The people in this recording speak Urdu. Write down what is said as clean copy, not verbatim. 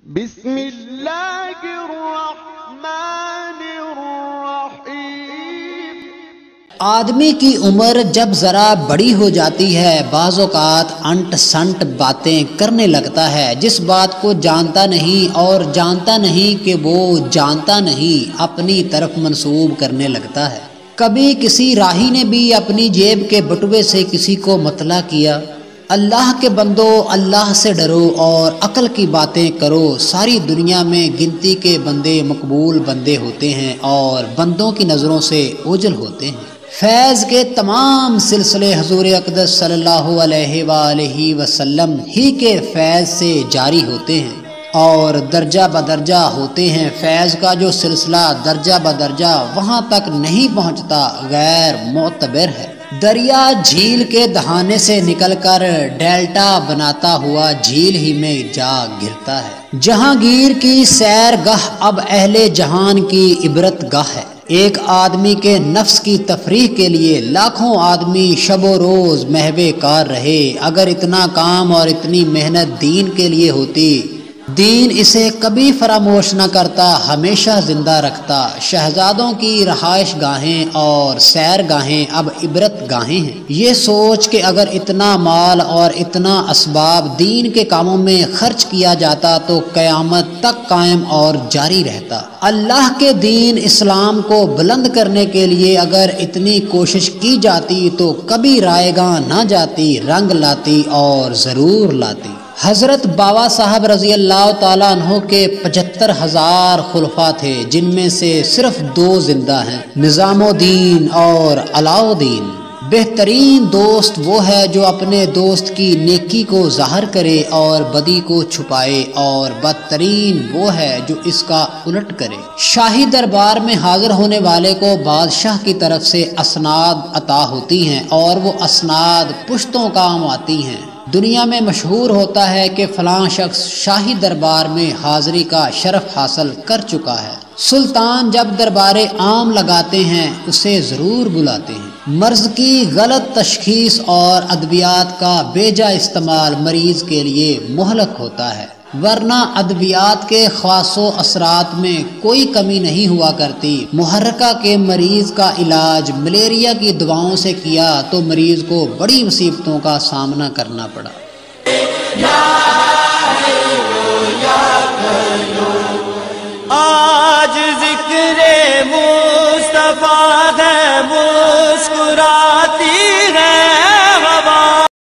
بسم اللہ الرحمن الرحیم۔ آدمی کی عمر جب ذرا بڑی ہو جاتی ہے بعض اوقات انٹ سنٹ باتیں کرنے لگتا ہے، جس بات کو جانتا نہیں اور جانتا نہیں کہ وہ جانتا نہیں اپنی طرف منسوب کرنے لگتا ہے۔ کبھی کسی راہی نے بھی اپنی جیب کے بٹوے سے کسی کو مطلع کیا، اللہ کے بندو اللہ سے ڈرو اور عقل کی باتیں کرو، ساری دنیا میں گنتی کے بندے مقبول بندے ہوتے ہیں اور بندوں کی نظروں سے اوجھل ہوتے ہیں۔ فیض کے تمام سلسلے حضور اقدس صلی اللہ علیہ وآلہ وسلم ہی کے فیض سے جاری ہوتے ہیں اور درجہ بدرجہ ہوتے ہیں۔ فیض کا جو سلسلہ درجہ بدرجہ وہاں تک نہیں پہنچتا، غیر معتبر ہے۔ دریا جھیل کے دہانے سے نکل کر ڈیلٹا بناتا ہوا جھیل ہی میں جا گرتا ہے۔ جہانگیر کی سیرگاہ اب اہل جہان کی عبرت گاہ ہے۔ ایک آدمی کے نفس کی تفریح کے لیے لاکھوں آدمی شب و روز محو کار رہے، اگر اتنا کام اور اتنی محنت دین کے لیے ہوتی، دین اسے کبھی فراموش نہ کرتا، ہمیشہ زندہ رکھتا۔ شہزادوں کی رہائش گاہیں اور سیر گاہیں اب عبرت گاہیں ہیں۔ یہ سوچ کہ اگر اتنا مال اور اتنا اسباب دین کے کاموں میں خرچ کیا جاتا تو قیامت تک قائم اور جاری رہتا۔ اللہ کے دین اسلام کو بلند کرنے کے لیے اگر اتنی کوشش کی جاتی تو کبھی رائے گاں نہ جاتی، رنگ لاتی اور ضرور لاتی۔ حضرت بابا صاحب رضی اللہ تعالیٰ عنہ کے 75,000 خلفاء تھے، جن میں سے صرف 2 زندہ ہیں، نظام الدین اور علاؤ الدین۔ بہترین دوست وہ ہے جو اپنے دوست کی نیکی کو ظاہر کرے اور بدی کو چھپائے، اور بدترین وہ ہے جو اس کا الٹ کرے۔ شاہی دربار میں حاضر ہونے والے کو بادشاہ کی طرف سے اسناد عطا ہوتی ہیں اور وہ اسناد پشتوں کام آتی ہیں۔ دنیا میں مشہور ہوتا ہے کہ فلاں شخص شاہی دربار میں حاضری کا شرف حاصل کر چکا ہے۔ سلطان جب دربار عام لگاتے ہیں اسے ضرور بلاتے ہیں۔ مرض کی غلط تشخیص اور ادویات کا بیجا استعمال مریض کے لیے مہلک ہوتا ہے، ورنہ ادویات کے خواص و اثرات میں کوئی کمی نہیں ہوا کرتی۔ محرکہ کے مریض کا علاج ملیریا کی دواؤں سے کیا تو مریض کو بڑی مصیبتوں کا سامنا کرنا پڑا۔ آج ذکر مصطفیٰ